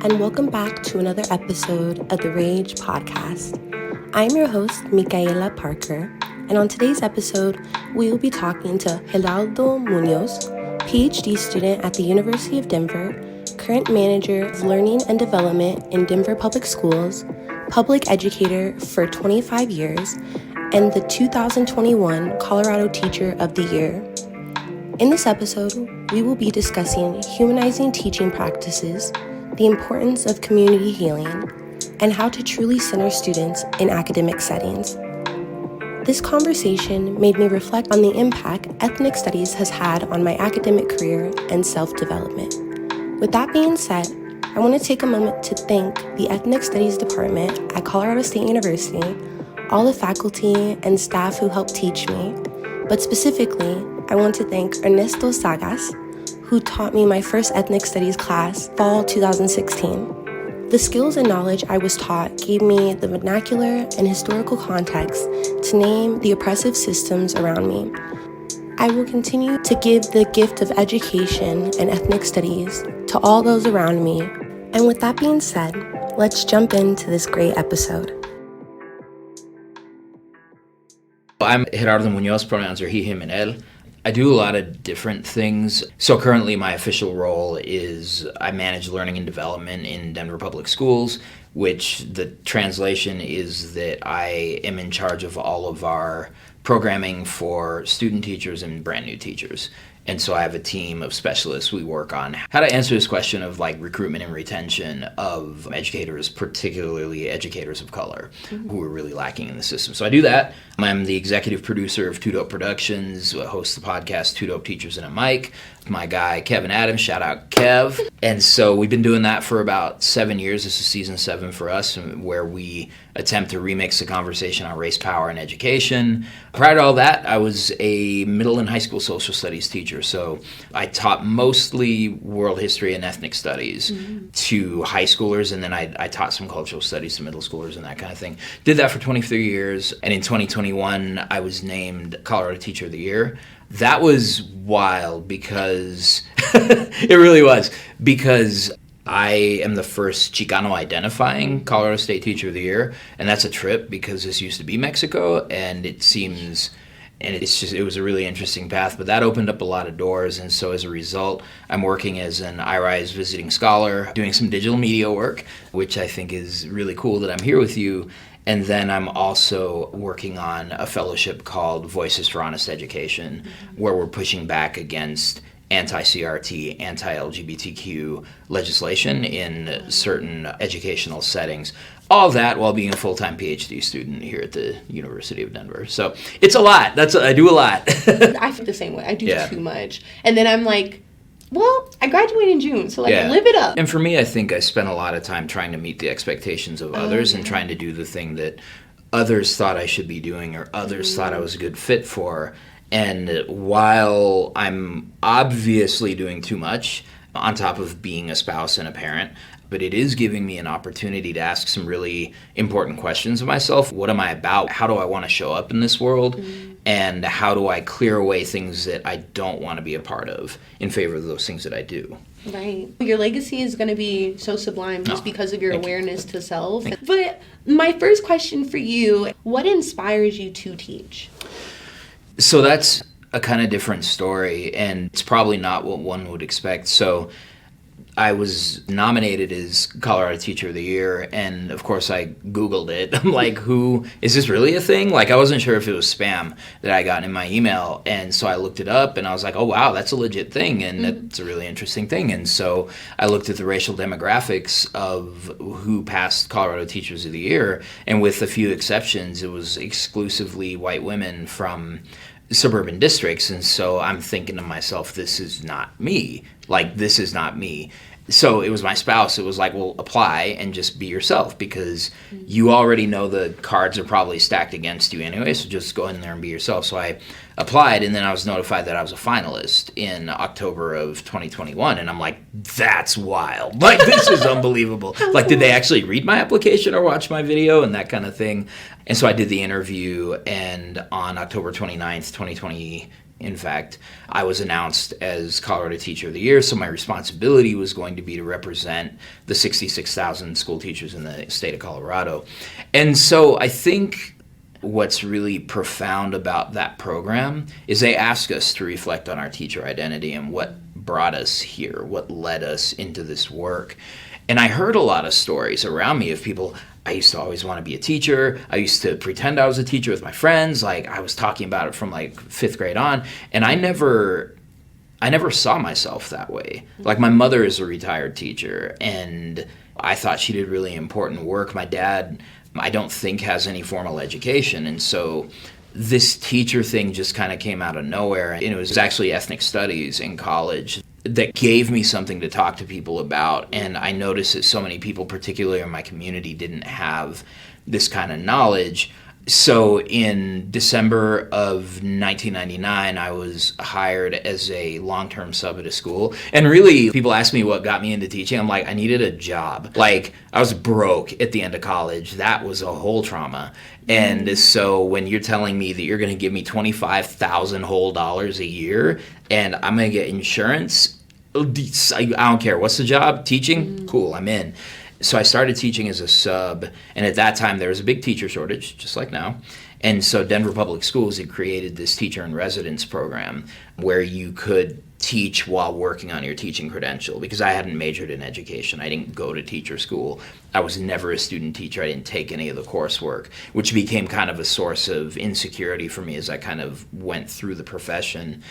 and welcome back to another episode of the R.A.G.E podcast. I'm your host, Micaela Parker, and on today's episode, we will be talking to Gerardo Muñoz, PhD student at the University of Denver, current manager of learning and development in Denver Public Schools, public educator for 25 years, and the 2021 Colorado Teacher of the Year. In this episode, we will be discussing humanizing teaching practices, the importance of community healing, and how to truly center students in academic settings. This conversation made me reflect on the impact ethnic studies has had on my academic career and self-development. With that being said, I want to take a moment to thank the Ethnic Studies Department at Colorado State University, all the faculty and staff who helped teach me, but specifically, I want to thank Ernesto Sagas, who taught me my first ethnic studies class, fall 2016. The skills and knowledge I was taught gave me the vernacular and historical context to name the oppressive systems around me. I will continue to give the gift of education and ethnic studies to all those around me. And with that being said, let's jump into this great episode. I'm Gerardo Muñoz, pronouns are he, him, and él. I do a lot of different things. So currently my official role is I manage learning and development in Denver Public Schools, which the translation is that I am in charge of all of our programming for student teachers and brand new teachers. And so I have a team of specialists. We work on how to answer this question of like recruitment and retention of educators, particularly educators of color, who are really lacking in the system. So I do that. I'm the executive producer of Two Dope Productions, host the podcast Two Dope Teachers and a Mic. My guy, Kevin Adams, shout out Kev. And so we've been doing that for about 7 years. This is season 7 for us, where we attempt to remix the conversation on race, power, and education. Prior to all that, I was a middle and high school social studies teacher. So I taught mostly world history and ethnic studies to high schoolers, and then I taught some cultural studies to middle schoolers and that kind of thing. Did that for 23 years, and in 2021, I was named Colorado Teacher of the Year. That was wild because it really was, because I am the first Chicano identifying Colorado State Teacher of the Year, and that's a trip because this used to be Mexico, and it was a really interesting path, but that opened up a lot of doors, and so as a result, I'm working as an I.RISE visiting scholar, doing some digital media work, which I think is really cool that I'm here with you. And then I'm also working on a fellowship called Voices for Honest Education, where we're pushing back against anti-CRT, anti-LGBTQ legislation in certain educational settings. All that while being a full-time PhD student here at the University of Denver. So it's a lot. I do a lot. I feel the same way. I do too much. And then I'm like, well, I graduated in June, so live it up. And for me, I think I spent a lot of time trying to meet the expectations of others and trying to do the thing that others thought I should be doing or others thought I was a good fit for. And while I'm obviously doing too much, on top of being a spouse and a parent, but it is giving me an opportunity to ask some really important questions of myself. What am I about? How do I want to show up in this world? And how do I clear away things that I don't want to be a part of in favor of those things that I do? Right. Your legacy is going to be so sublime just because of your awareness to self. But my first question for you, what inspires you to teach? So that's a kind of different story, and it's probably not what one would expect. So I was nominated as Colorado Teacher of the Year, and of course I Googled it. I'm like, is this really a thing? Like, I wasn't sure if it was spam that I got in my email, and so I looked it up, and I was like, oh wow, that's a legit thing, and that's a really interesting thing. And so I looked at the racial demographics of who passed Colorado Teachers of the Year, and with a few exceptions, it was exclusively white women from suburban districts. And so I'm thinking to myself, this is not me. So it was my spouse. It was like, well, apply and just be yourself, because you already know the cards are probably stacked against you anyway, so just go in there and be yourself. So I applied, and then I was notified that I was a finalist in October of 2021, and I'm like, that's wild. Like, this is unbelievable. Like, did they actually read my application or watch my video and that kind of thing? And so I did the interview, and on October 29th, 2020, In fact, I was announced as Colorado Teacher of the Year, so my responsibility was going to be to represent the 66,000 school teachers in the state of Colorado. And so I think what's really profound about that program is they ask us to reflect on our teacher identity and what brought us here, what led us into this work. And I heard a lot of stories around me of people, I used to always want to be a teacher. I used to pretend I was a teacher with my friends. Like, I was talking about it from like 5th grade on. And I never saw myself that way. Like, my mother is a retired teacher, and I thought she did really important work. My dad, I don't think, has any formal education. And so this teacher thing just kind of came out of nowhere. And it was actually ethnic studies in college that gave me something to talk to people about. And I noticed that so many people, particularly in my community, didn't have this kind of knowledge. So in December of 1999, I was hired as a long-term sub at a school. And really, people ask me what got me into teaching. I'm like, I needed a job. Like, I was broke at the end of college. That was a whole trauma. And so when you're telling me that you're going to give me $25,000 whole dollars a year and I'm going to get insurance, I don't care. What's the job? Teaching? Cool, I'm in. So I started teaching as a sub, and at that time there was a big teacher shortage, just like now. And so Denver Public Schools had created this teacher in residence program where you could teach while working on your teaching credential, because I hadn't majored in education. I didn't go to teacher school. I was never a student teacher. I didn't take any of the coursework, which became kind of a source of insecurity for me as I kind of went through the profession.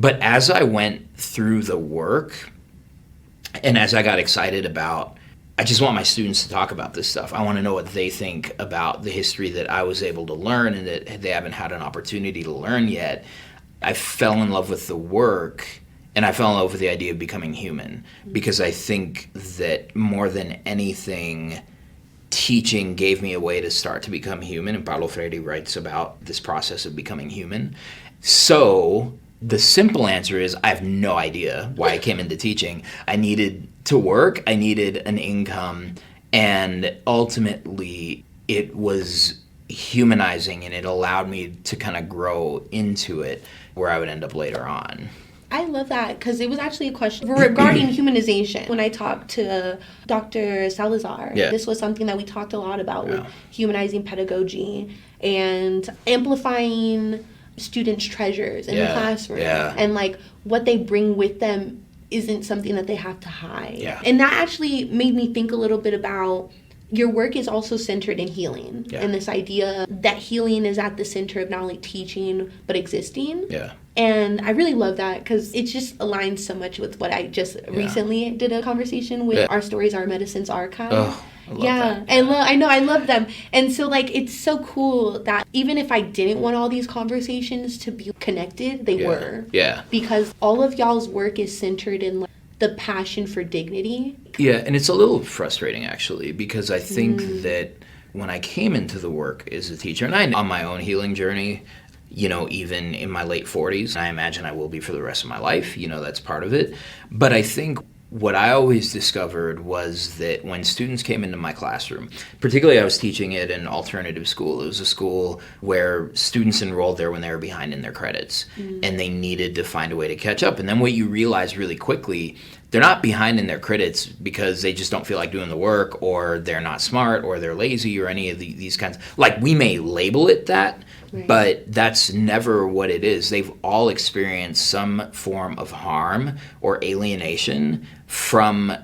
But as I went through the work, and as I got excited about, I just want my students to talk about this stuff. I want to know what they think about the history that I was able to learn and that they haven't had an opportunity to learn yet. I fell in love with the work, and I fell in love with the idea of becoming human, because I think that more than anything, teaching gave me a way to start to become human, and Paulo Freire writes about this process of becoming human. So the simple answer is I have no idea why I came into teaching. I needed to work, I needed an income, and ultimately it was humanizing, and it allowed me to kind of grow into it where I would end up later on. I love that, because it was actually a question regarding humanization. When I talked to Dr. Salazar, this was something that we talked a lot about with humanizing pedagogy and amplifying students' treasures in the classroom. And like what they bring with them isn't something that they have to hide. And that actually made me think a little bit about your work is also centered in healing, and this idea that healing is at the center of not only teaching but existing. And I really love that, because it just aligns so much with what I just recently did a conversation with Our Stories, Our Medicines archive. I love that. And I love them. And so like it's so cool that even if I didn't want all these conversations to be connected, they were. Because all of y'all's work is centered in like the passion for dignity. And it's a little frustrating actually, because I think that when I came into the work as a teacher, and I on my own healing journey, you know, even in my late 40s, I imagine I will be for the rest of my life, you know, that's part of it. But I think what I always discovered was that when students came into my classroom, particularly I was teaching at an alternative school. It was a school where students enrolled there when they were behind in their credits, and they needed to find a way to catch up. And then what you realize really quickly, they're not behind in their credits because they just don't feel like doing the work, or they're not smart, or they're lazy, or any of these kinds. Like, we may label it that, but that's never what it is. They've all experienced some form of harm or alienation from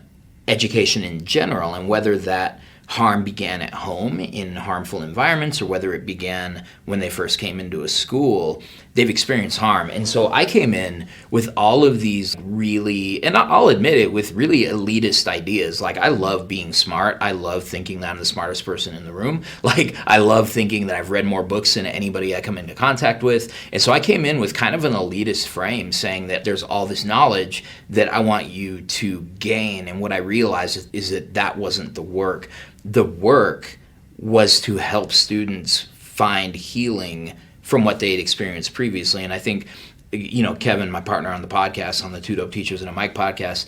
education in general, and whether that harm began at home in harmful environments or whether it began when they first came into a school, they've experienced harm. And so I came in with all of these really, and I'll admit it, with really elitist ideas. Like, I love being smart. I love thinking that I'm the smartest person in the room. Like, I love thinking that I've read more books than anybody I come into contact with. And so I came in with kind of an elitist frame, saying that there's all this knowledge that I want you to gain. And what I realized is that that wasn't the work. The work was to help students find healing from what they had experienced previously. And I think, you know, Kevin, my partner on the podcast, on the Two Dope Teachers and a Mic podcast,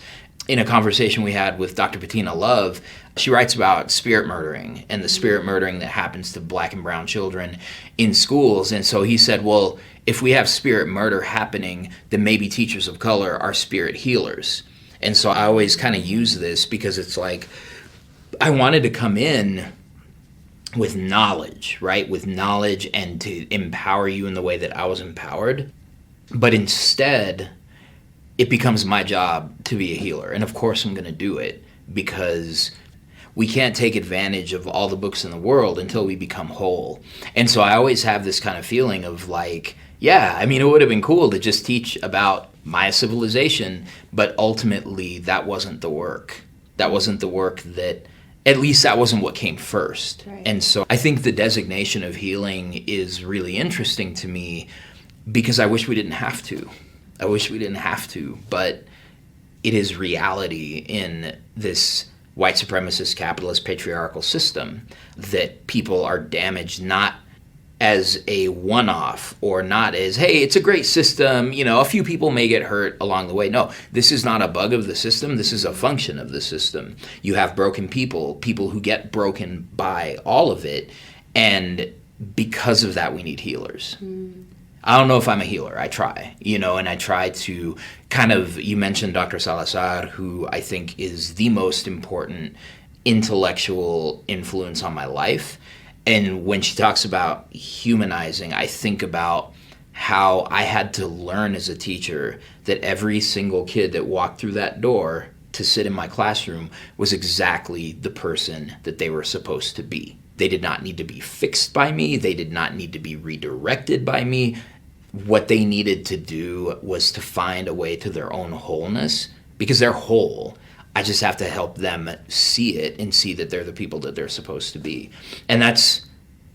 in a conversation we had with Dr. Bettina Love, she writes about spirit murdering and the spirit murdering that happens to Black and brown children in schools. And so he said, well, if we have spirit murder happening, then maybe teachers of color are spirit healers. And so I always kind of use this because it's like, I wanted to come in with knowledge, right? With knowledge and to empower you in the way that I was empowered. But instead, it becomes my job to be a healer. And of course I'm going to do it because we can't take advantage of all the books in the world until we become whole. And so I always have this kind of feeling of like, yeah, I mean, it would have been cool to just teach about Maya civilization, but ultimately that wasn't the work. That wasn't the work that, at least that wasn't what came first. Right. And so I think the designation of healing is really interesting to me because I wish we didn't have to. I wish we didn't have to, but it is reality in this white supremacist, capitalist, patriarchal system that people are damaged not as a one-off or not as, hey, it's a great system, you know, a few people may get hurt along the way. No, this is not a bug of the system. This is a function of the system. You have broken people who get broken by all of it, and because of that, we need healers. I don't know if I'm a healer. I try, you know, and I try to kind of, you mentioned Dr. Salazar, who I think is the most important intellectual influence on my life. And when she talks about humanizing, I think about how I had to learn as a teacher that every single kid that walked through that door to sit in my classroom was exactly the person that they were supposed to be. They did not need to be fixed by me. They did not need to be redirected by me. What they needed to do was to find a way to their own wholeness, because they're whole. I just have to help them see it and see that they're the people that they're supposed to be. And that's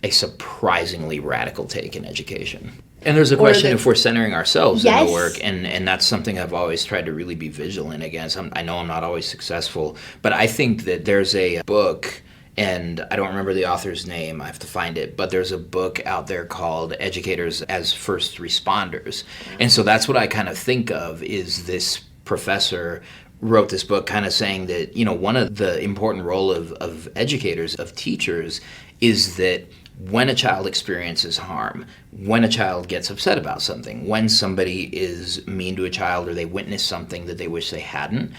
a surprisingly radical take in education. And there's a question if we're centering ourselves in the work, and that's something I've always tried to really be vigilant against. I know I'm not always successful, but I think that there's a book, and I don't remember the author's name, I have to find it, but there's a book out there called Educators as First Responders. And so that's what I kind of think of, is this professor wrote this book kind of saying that, you know, one of the important role of educators, of teachers, is that when a child experiences harm, when a child gets upset about something, when somebody is mean to a child or they witness something that they wish they hadn't,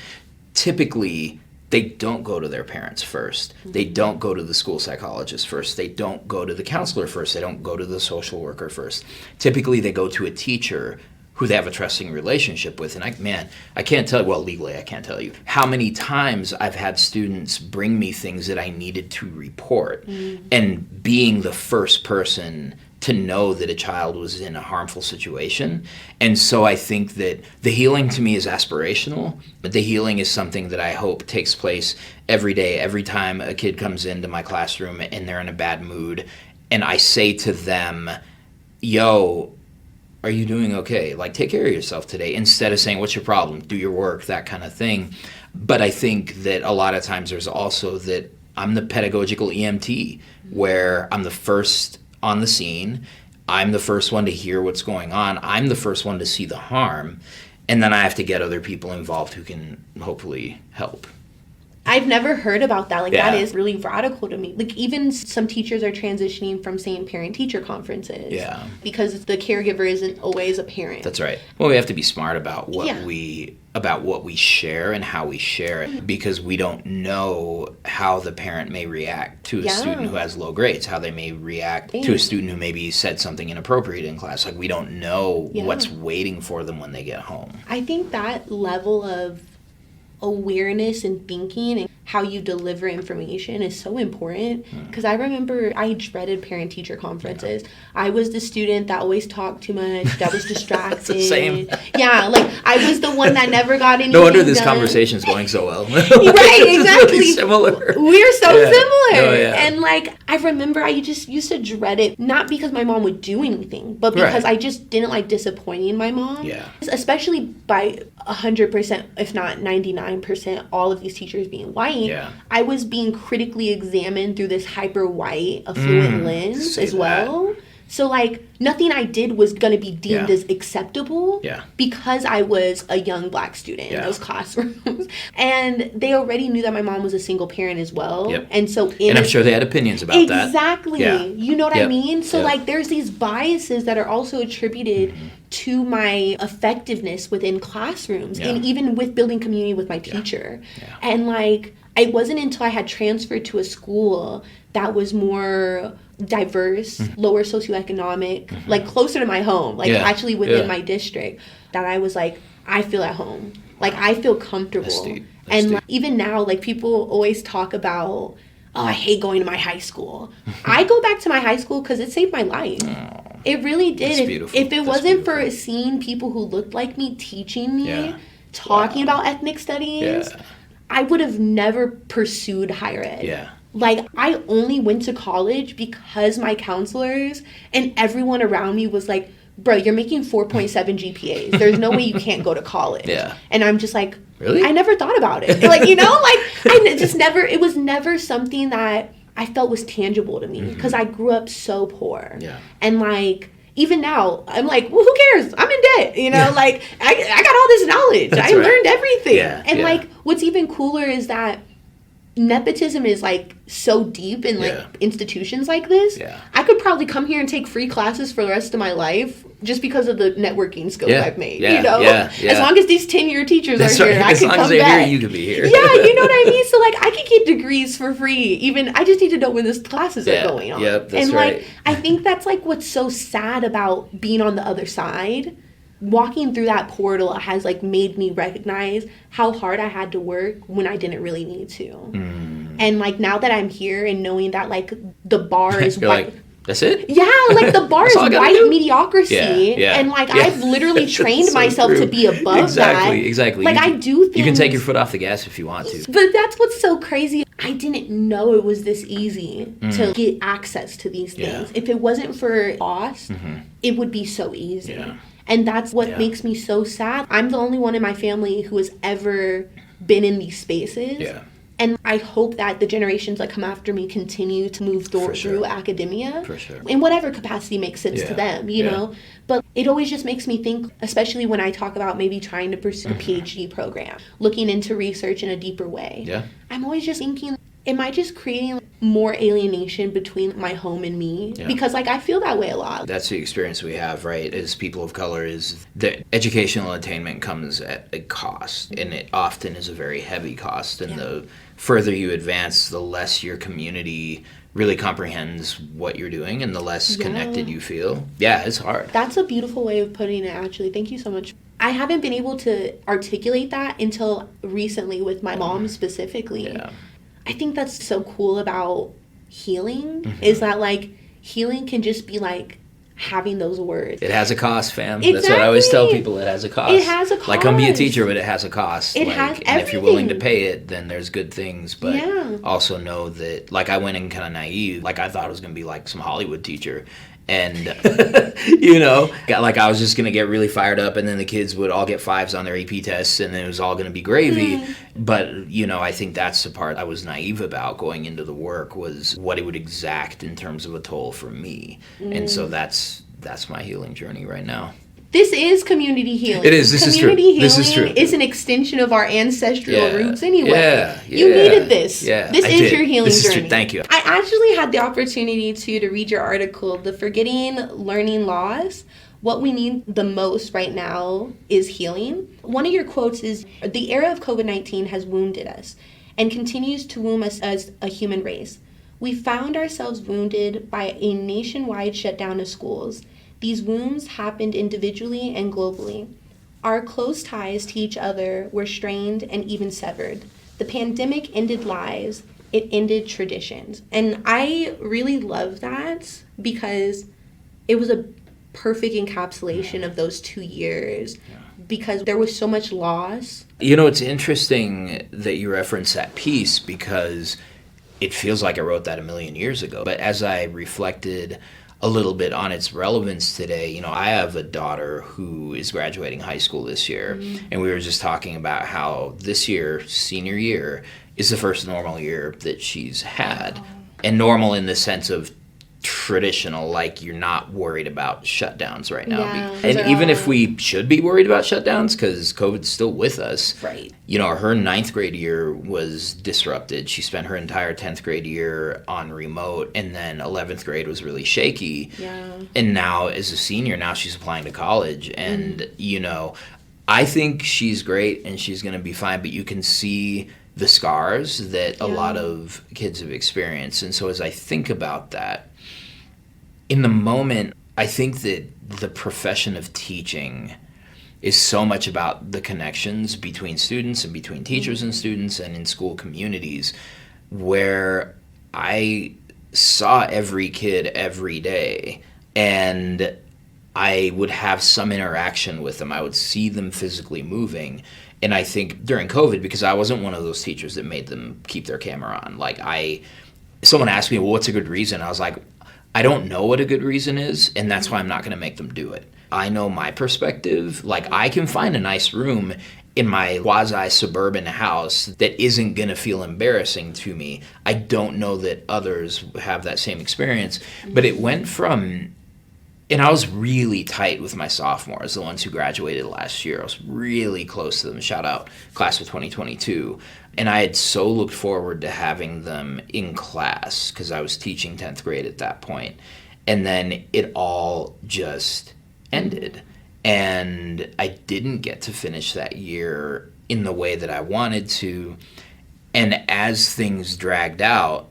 typically they don't go to their parents first. They don't go to the school psychologist first. They don't go to the counselor first. They don't go to the social worker first. Typically they go to a teacher who they have a trusting relationship with. And I can't tell you, well, legally I can't tell you how many times I've had students bring me things that I needed to report. And being the first person to know that a child was in a harmful situation. And so I think that the healing to me is aspirational, but the healing is something that I hope takes place every day, every time a kid comes into my classroom and they're in a bad mood. And I say to them, yo, are you doing okay? Like, take care of yourself today, instead of saying, what's your problem? Do your work, that kind of thing. But I think that a lot of times there's also that I'm the pedagogical EMT, where I'm the first on the scene. I'm the first one to hear what's going on. I'm the first one to see the harm. And then I have to get other people involved who can hopefully help. I've never heard about that. That is really radical to me. Even some teachers are transitioning from saying parent-teacher conferences. Yeah. Because the caregiver isn't always a parent. That's right. Well, we have to be smart about what we share and how we share it, because we don't know how the parent may react to a student who has low grades, how they may react to a student who maybe said something inappropriate in class. We don't know what's waiting for them when they get home. I think that level of awareness and thinking and how you deliver information is so important, because I remember I dreaded parent-teacher conferences. I was the student that always talked too much, that was distracted. It's the same. Yeah, I was the one that never got anything No wonder this conversation is going so well. Right, exactly. Really similar. We're so similar. Oh, yeah. And I remember I just used to dread it, not because my mom would do anything, but because I just didn't like disappointing my mom. Yeah. Especially by 100%, if not 99%, all of these teachers being white. Yeah. I was being critically examined through this hyper white affluent lens as well. So, like, nothing I did was going to be deemed as acceptable because I was a young Black student in those classrooms. And they already knew that my mom was a single parent as well. Yep. And so... And I'm sure they had opinions about that. Exactly. Yeah. You know what I mean? So, like, there's these biases that are also attributed to my effectiveness within classrooms and even with building community with my teacher. Yeah. And, like, it wasn't until I had transferred to a school that was more diverse, lower socioeconomic, like closer to my home, like actually within my district, that I was like, I feel at home. Like, I feel comfortable. That's deep. And like, even now, like, people always talk about, oh, I hate going to my high school. I go back to my high school because it saved my life. It really did. If it wasn't for seeing people who looked like me teaching me, talking about ethnic studies, I would have never pursued higher ed. Yeah. Like, I only went to college because my counselors and everyone around me was like, bro, you're making 4.7 GPAs. There's no way you can't go to college. Yeah. And I'm just like, really? I never thought about it. Like, you know, like, it was never something that I felt was tangible to me because I grew up so poor. Yeah. And, like, even now, I'm like, well, who cares? I'm in debt, you know? Like, I got all this knowledge. I learned everything. Yeah. And, like, what's even cooler is that nepotism is, like, so deep in, like, institutions like this. Yeah. I could probably come here and take free classes for the rest of my life just because of the networking skills I've made, you know? As long as these 10-year teachers are here, I can come back. As long as they're here, you can be here. Yeah, you know what I mean? So, like, I could get degrees for free. Even, I just need to know when these classes are going on. Yep, that's right. Like, I think that's, like, what's so sad about being on the other side. Walking through that portal has, like, made me recognize how hard I had to work when I didn't really need to. And, like, now that I'm here and knowing that, like, the bar is white. Like, that's it? Yeah, like, the bar is white mediocrity. And, like, I've literally trained myself to be above that. Exactly. Like, I do things. You can take your foot off the gas if you want to. But that's what's so crazy. I didn't know it was this easy to get access to these things. If it wasn't for boss, it would be so easy. Yeah. And that's what makes me so sad. I'm the only one in my family who has ever been in these spaces. Yeah. And I hope that the generations that come after me continue to move through academia. For sure. In whatever capacity makes sense to them, you know? But it always just makes me think, especially when I talk about maybe trying to pursue a PhD program, looking into research in a deeper way. Yeah. I'm always just thinking, am I just creating more alienation between my home and me? Yeah. Because, like, I feel that way a lot. That's the experience we have, right, as people of color, is that educational attainment comes at a cost, and it often is a very heavy cost. And the further you advance, the less your community really comprehends what you're doing and the less connected you feel. Yeah, it's hard. That's a beautiful way of putting it, actually. Thank you so much. I haven't been able to articulate that until recently with my mom specifically. Yeah. I think that's so cool about healing is that, like, healing can just be, like, having those words. It has a cost, fam. Exactly. That's what I always tell people. It has a cost. It has a cost. Like, come be a teacher, but it has a cost. It has everything. And if you're willing to pay it, then there's good things. But also know that, like, I went in kind of naive. Like, I thought I was going to be, like, some Hollywood teacher. And, you know, like, I was just going to get really fired up, and then the kids would all get 5s on their AP tests, and then it was all going to be gravy. But, you know, I think that's the part I was naive about going into the work, was what it would exact in terms of a toll for me. And so that's my healing journey right now. This is community healing. It is. This is true. Community This is true. healing is an extension of our ancestral roots anyway. Yeah. You needed this. Yeah. This is your healing journey. True. Thank you. I actually had the opportunity to read your article, The Forgetting Learning Loss. What we need the most right now is healing. One of your quotes is, "The era of COVID-19 has wounded us and continues to wound us as a human race. We found ourselves wounded by a nationwide shutdown of schools. These wounds happened individually and globally. Our close ties to each other were strained and even severed. The pandemic ended lives. It ended traditions." And I really love that because it was a perfect encapsulation of those 2 years because there was so much loss. You know, it's interesting that you reference that piece because it feels like I wrote that a million years ago. But as I reflected a little bit on its relevance today, you know, I have a daughter who is graduating high school this year, and we were just talking about how this year, senior year, is the first normal year that she's had. And normal in the sense of traditional, like you're not worried about shutdowns right now. Yeah, and even if we should be worried about shutdowns because COVID's still with us, right? You know, her 9th grade year was disrupted. She spent her entire 10th grade year on remote, and then 11th grade was really shaky. Yeah. And now as a senior, now she's applying to college, and you know, I think she's great and she's going to be fine, but you can see the scars that a lot of kids have experienced. And so as I think about that, in the moment, I think that the profession of teaching is so much about the connections between students and between teachers and students and in school communities, where I saw every kid every day and I would have some interaction with them. I would see them physically moving. And I think during COVID, because I wasn't one of those teachers that made them keep their camera on, someone asked me, well, what's a good reason? I was like, I don't know what a good reason is, and that's why I'm not going to make them do it. I know my perspective. Like, I can find a nice room in my quasi-suburban house that isn't going to feel embarrassing to me. I don't know that others have that same experience, but it went from... And I was really tight with my sophomores, the ones who graduated last year. I was really close to them. Shout out, class of 2022. And I had so looked forward to having them in class because I was teaching 10th grade at that point. And then it all just ended. And I didn't get to finish that year in the way that I wanted to. And as things dragged out,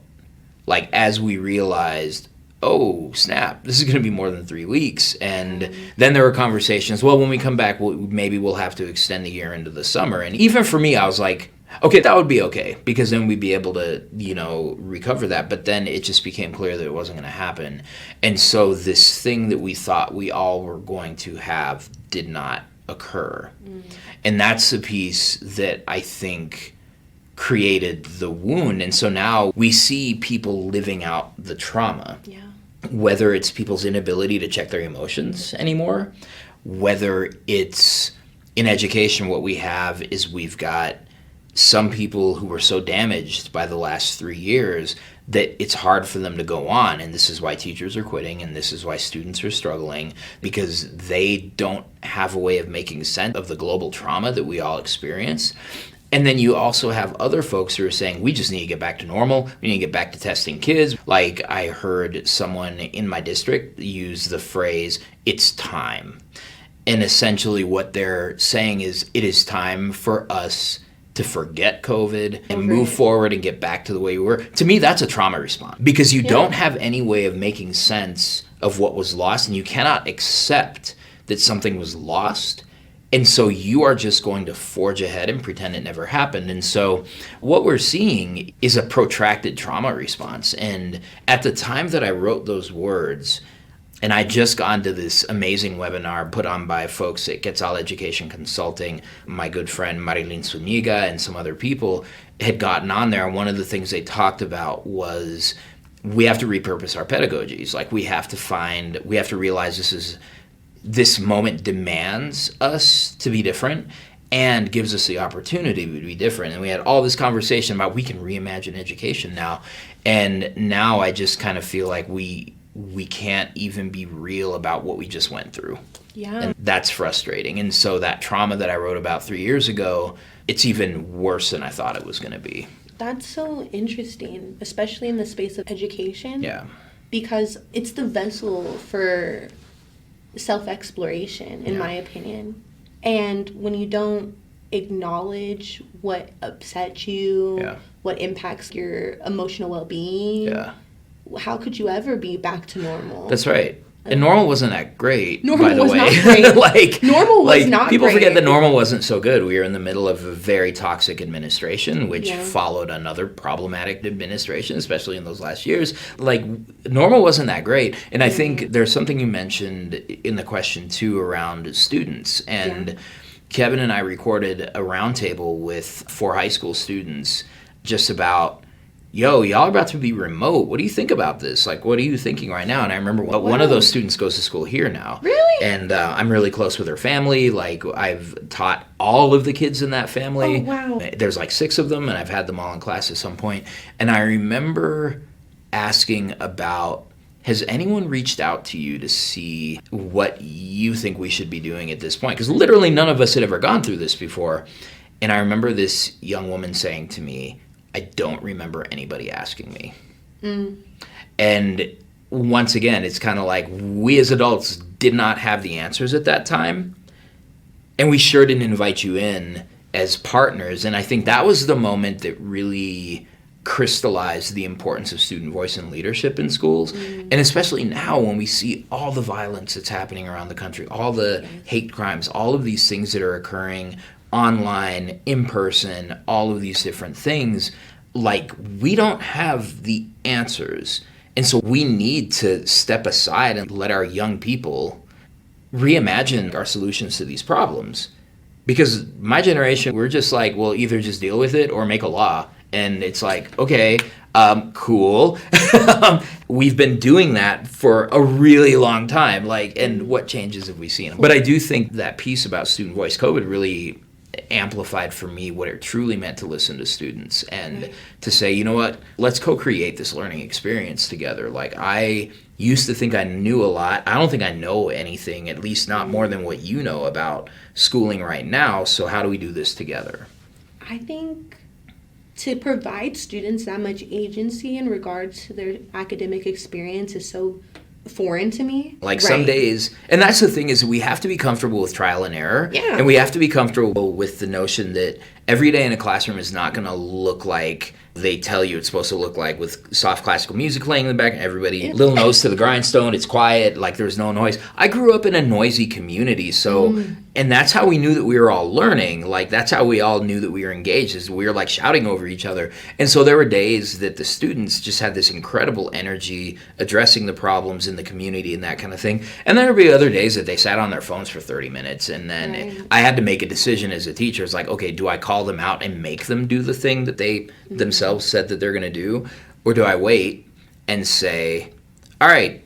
like as we realized, oh, snap, this is going to be more than 3 weeks. And then there were conversations, well, when we come back, maybe we'll have to extend the year into the summer. And even for me, I was like, okay, that would be okay, because then we'd be able to, you know, recover that. But then it just became clear that it wasn't going to happen. And so this thing that we thought we all were going to have did not occur. And that's the piece that I think created the wound. And so now we see people living out the trauma. Yeah. Whether it's people's inability to check their emotions anymore, whether it's in education, what we have is we've got some people who were so damaged by the last 3 years that it's hard for them to go on. And this is why teachers are quitting, and this is why students are struggling, because they don't have a way of making sense of the global trauma that we all experience. And then you also have other folks who are saying, we just need to get back to normal. We need to get back to testing kids. Like I heard someone in my district use the phrase, it's time. And essentially what they're saying is, it is time for us to forget COVID and move forward and get back to the way we were. To me, that's a trauma response, because you don't have any way of making sense of what was lost, and you cannot accept that something was lost. And so you are just going to forge ahead and pretend it never happened. And so what we're seeing is a protracted trauma response. And at the time that I wrote those words, and I just gone to this amazing webinar put on by folks at Quetzal Education Consulting, my good friend Marilyn Zuniga and some other people had gotten on there. And one of the things they talked about was we have to repurpose our pedagogies. Like we have to realize this moment demands us to be different and gives us the opportunity to be different. And we had all this conversation about we can reimagine education now. And now I just kind of feel like we can't even be real about what we just went through. Yeah. And that's frustrating. And so that trauma that I wrote about 3 years ago, it's even worse than I thought it was going to be. That's so interesting, especially in the space of education. Yeah. Because it's the vessel for self-exploration, in my opinion. And when you don't acknowledge what upsets you, what impacts your emotional well-being, how could you ever be back to normal? That's right. And normal wasn't that great, normal by the was way. Not great. Normal was not people great. Forget that normal wasn't so good. We were in the middle of a very toxic administration, which followed another problematic administration, especially in those last years. Like, normal wasn't that great. And I think there's something you mentioned in the question, too, around students. And Kevin and I recorded a roundtable with 4 high school students just about, y'all are about to be remote. What do you think about this? Like, what are you thinking right now? And I remember one of those students goes to school here now. Really? And I'm really close with her family. Like, I've taught all of the kids in that family. Oh, wow. There's like 6 of them, and I've had them all in class at some point. And I remember asking about has anyone reached out to you to see what you think we should be doing at this point? Because literally none of us had ever gone through this before. And I remember this young woman saying to me, I don't remember anybody asking me. And once again, it's kind of like we as adults did not have the answers at that time. And we sure didn't invite you in as partners. And I think that was the moment that really crystallized the importance of student voice and leadership in schools. And especially now when we see all the violence that's happening around the country, all the hate crimes, all of these things that are occurring online, in person, all of these different things, like we don't have the answers. And so we need to step aside and let our young people reimagine our solutions to these problems. Because my generation, we're just like, well, either just deal with it or make a law. And it's like, okay, cool. We've been doing that for a really long time. Like, and what changes have we seen? But I do think that piece about student voice, COVID really amplified for me what it truly meant to listen to students and to say, you know what, let's co-create this learning experience together. Like, I used to think I knew a lot. I don't think I know anything, at least not more than what you know about schooling right now. So how do we do this together? I think to provide students that much agency in regards to their academic experience is so foreign to me. Like some days, and that's the thing, is we have to be comfortable with trial and error. Yeah. And we have to be comfortable with the notion that every day in a classroom is not going to look like they tell you it's supposed to look like, with soft classical music playing in the back, everybody little nose to the grindstone, it's quiet, like there's no noise. I grew up in a noisy community, so and that's how we knew that we were all learning. Like, that's how we all knew that we were engaged, is we were like shouting over each other. And so there were days that the students just had this incredible energy addressing the problems in the community and that kind of thing. And then there'd be other days that they sat on their phones for 30 minutes. And then I had to make a decision as a teacher. It's like, okay, do I call them out and make them do the thing that they themselves said that they're going to do? Or do I wait and say, all right,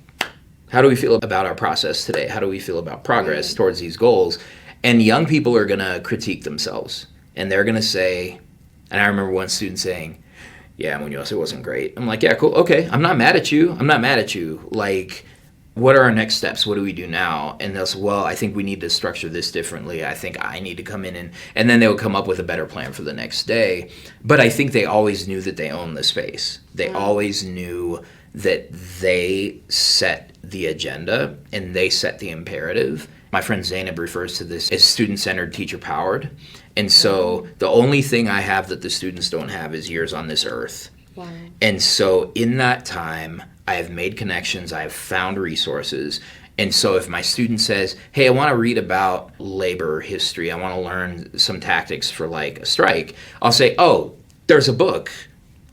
how do we feel about our process today? How do we feel about progress towards these goals? And young people are going to critique themselves. And they're going to say, and I remember one student saying, yeah, Muñoz, it wasn't great. I'm like, yeah, cool. Okay, I'm not mad at you. Like, what are our next steps? What do we do now? And they'll say, well, I think we need to structure this differently. I think I need to come in and then they would come up with a better plan for the next day. But I think they always knew that they owned the space. They always knew that they set the agenda and they set the imperative. My friend Zainab refers to this as student-centered, teacher-powered. And so the only thing I have that the students don't have is years on this earth. Wow. And so in that time, I have made connections, I have found resources. And so if my student says, hey, I want to read about labor history, I want to learn some tactics for like a strike, I'll say, oh, there's a book.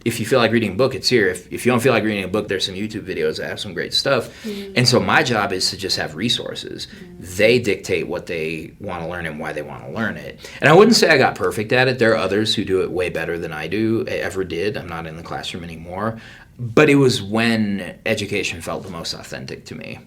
If you feel like reading a book, it's here. If you don't feel like reading a book, there's some YouTube videos that have some great stuff. And so my job is to just have resources. They dictate what they want to learn and why they want to learn it. And I wouldn't say I got perfect at it. There are others who do it way better than I ever did. I'm not in the classroom anymore. But it was when education felt the most authentic to me.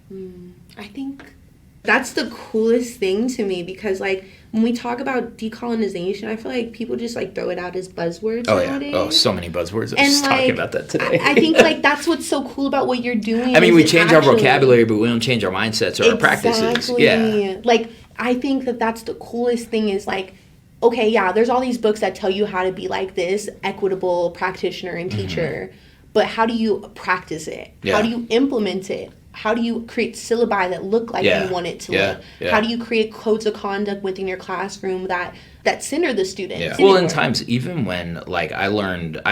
I think that's the coolest thing to me, because like when we talk about decolonization, I feel like people just like throw it out as buzzwords nowadays. Oh, so many buzzwords. I was talking about that today. I think like that's what's so cool about what you're doing. I mean, we change our vocabulary, but we don't change our mindsets or our practices. Yeah. Like, I think that that's the coolest thing, is like, okay, yeah, there's all these books that tell you how to be like this equitable practitioner and teacher, but how do you practice it? Yeah. How do you implement it? How do you create syllabi that look like you want it to look? Yeah. How do you create codes of conduct within your classroom that center the students? Yeah. Well, in times, even when, like, I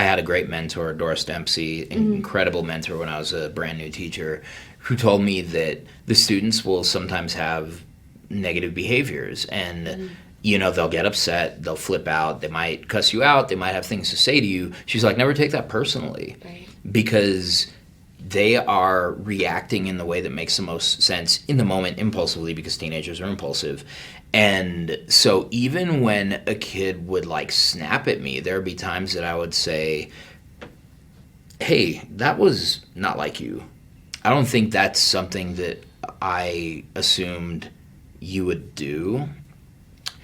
had a great mentor, Doris Dempsey, an incredible mentor when I was a brand new teacher, who told me that the students will sometimes have negative behaviors and you know, they'll get upset, they'll flip out, they might cuss you out, they might have things to say to you. She's like, never take that personally. Right. Because they are reacting in the way that makes the most sense in the moment, impulsively, because teenagers are impulsive. And so even when a kid would like snap at me, there would be times that I would say, hey, that was not like you. I don't think that's something that I assumed you would do.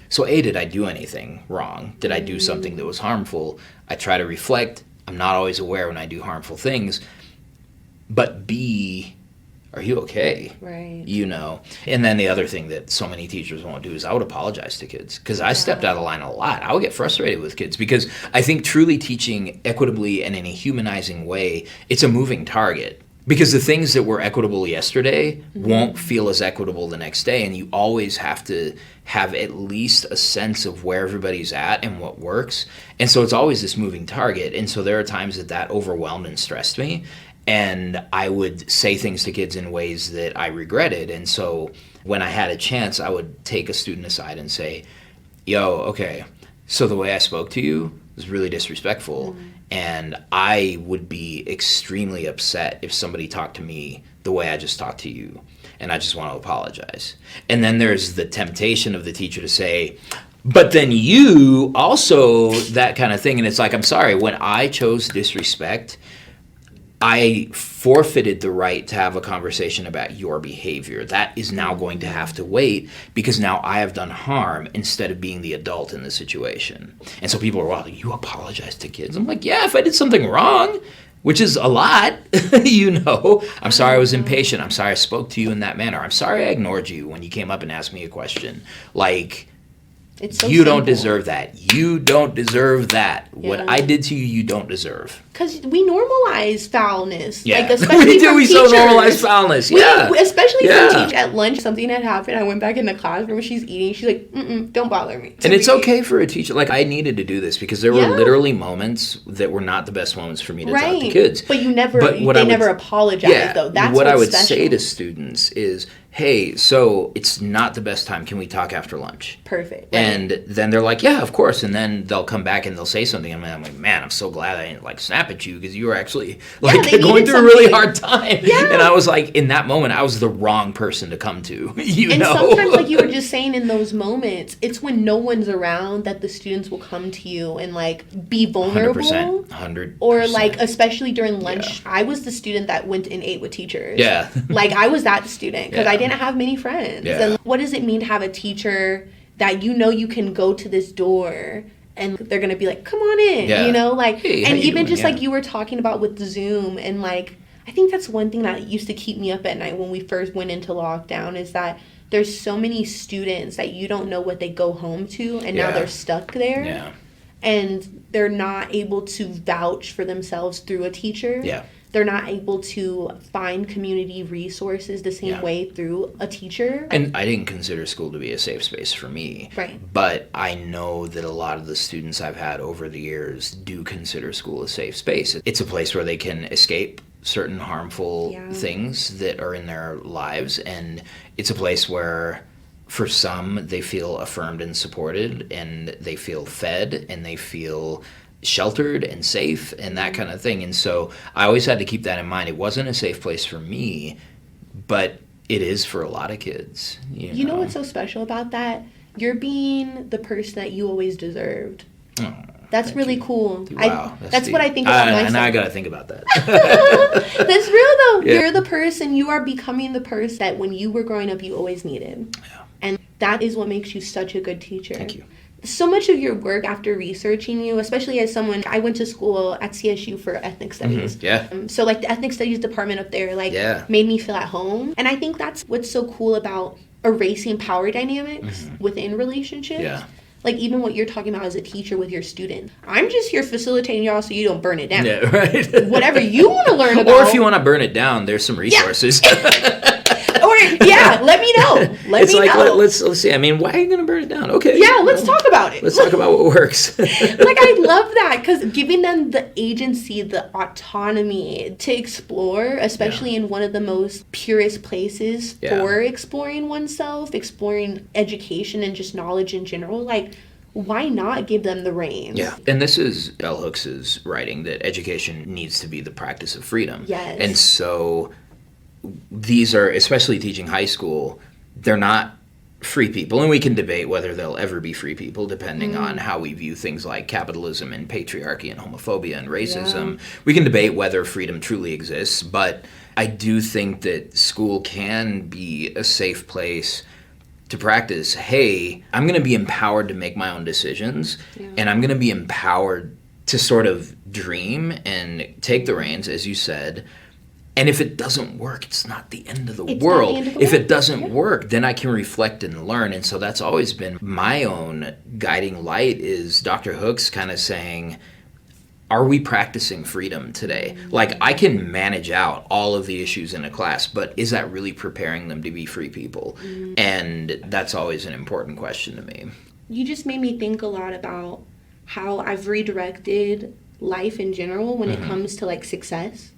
So A, did I do anything wrong? Did I do something that was harmful? I try to reflect. I'm not always aware when I do harmful things. But B, are you okay? Right. You know? And then the other thing that so many teachers won't do is I would apologize to kids, because I stepped out of line a lot. I would get frustrated with kids because I think truly teaching equitably and in a humanizing way, it's a moving target. Because the things that were equitable yesterday won't feel as equitable the next day, and you always have to have at least a sense of where everybody's at and what works. And so it's always this moving target. And so there are times that overwhelmed and stressed me, and I would say things to kids in ways that I regretted. And so when I had a chance, I would take a student aside and say, yo, okay, so the way I spoke to you was really disrespectful. And I would be extremely upset if somebody talked to me the way I just talked to you. And I just want to apologize. And then there's the temptation of the teacher to say, but then you also, that kind of thing. And it's like, I'm sorry, when I chose disrespect, I forfeited the right to have a conversation about your behavior. That is now going to have to wait, because now I have done harm instead of being the adult in the situation. And so people are, well, you apologize to kids. I'm like, yeah, if I did something wrong, which is a lot, you know. I'm sorry I was impatient. I'm sorry I spoke to you in that manner. I'm sorry I ignored you when you came up and asked me a question. Like, it's so you simple. don't deserve that. You don't deserve that. Yeah. What I did to you, you don't deserve. Because we normalize foulness. Yeah, like, especially we do. From we teachers. so normalize foulness. Yeah, especially from teachers. At lunch, something had happened. I went back in the classroom. She's eating. She's like, don't bother me. And it's okay for a teacher. Like, I needed to do this because there were literally moments that were not the best moments for me to talk to kids. But you never, they never apologize, though. That's what I would special. say to students is, hey, so it's not the best time. Can we talk after lunch? Perfect. Right. And then they're like, yeah, of course. And then they'll come back and they'll say something. And I'm like, man, I'm so glad I didn't, like, snap at you, because you were actually, like, going through a really hard time. Yeah. And I was like, in that moment, I was the wrong person to come to, you know? Sometimes, like you were just saying, in those moments, it's when no one's around that the students will come to you and, like, be vulnerable. 100%. Or, like, especially during lunch, I was the student that went and ate with teachers. Yeah. Like, I was that student because I didn't have many friends. Yeah. And what does it mean to have a teacher that you know you can go to this door and they're going to be like, come on in, you know? Like, hey, and even just like you were talking about with Zoom, and, like, I think that's one thing that used to keep me up at night when we first went into lockdown, is that there's so many students that you don't know what they go home to, and now they're stuck there. Yeah. And they're not able to vouch for themselves through a teacher. Yeah. They're not able to find community resources the same way through a teacher. And I didn't consider school to be a safe space for me. Right. But I know that a lot of the students I've had over the years do consider school a safe space. It's a place where they can escape certain harmful things that are in their lives. And it's a place where, for some, they feel affirmed and supported, and they feel fed, and they feel sheltered and safe, and that kind of thing. And so I always had to keep that in mind. It wasn't a safe place for me, but it is for a lot of kids. You know what's so special about that? You're being the person that you always deserved. Oh, that's really cool. Wow, that's what I think about myself. And I gotta think about that. That's real, though. Yeah. You're the person, you are becoming the person that when you were growing up you always needed. Yeah. And that is what makes you such a good teacher. Thank you. So much of your work, after researching you, especially as someone, I went to school at CSU for ethnic studies. Mm-hmm. Yeah. So, like, the ethnic studies department up there, like, made me feel at home. And I think that's what's so cool about erasing power dynamics within relationships. Yeah. Like, even what you're talking about as a teacher with your student. I'm just here facilitating y'all so you don't burn it down. Yeah, right. Whatever you want to learn about. Or if you want to burn it down, there's some resources. Or, let me know. Let me know. Let's see. I mean, why are you going to burn it down? Okay. Yeah, let's talk about it. Let's talk about what works. Like, I love that, because giving them the agency, the autonomy to explore, especially in one of the most purest places for exploring oneself, exploring education and just knowledge in general, like, why not give them the reins? Yeah. And this is Bell Hooks's writing, that education needs to be the practice of freedom. Yes. And so these are, especially teaching high school, they're not free people. And we can debate whether they'll ever be free people, depending on how we view things like capitalism and patriarchy and homophobia and racism. Yeah. We can debate whether freedom truly exists. But I do think that school can be a safe place to practice, hey, I'm going to be empowered to make my own decisions, and I'm going to be empowered to sort of dream and take the reins, as you said, And if it doesn't work, it's not the end of the world. If it doesn't work, then I can reflect and learn. And so that's always been my own guiding light, is Dr. Hook's kind of saying, are we practicing freedom today? Like, I can manage out all of the issues in a class, but is that really preparing them to be free people? And that's always an important question to me. You just made me think a lot about how I've redirected life in general when it comes to, like, success.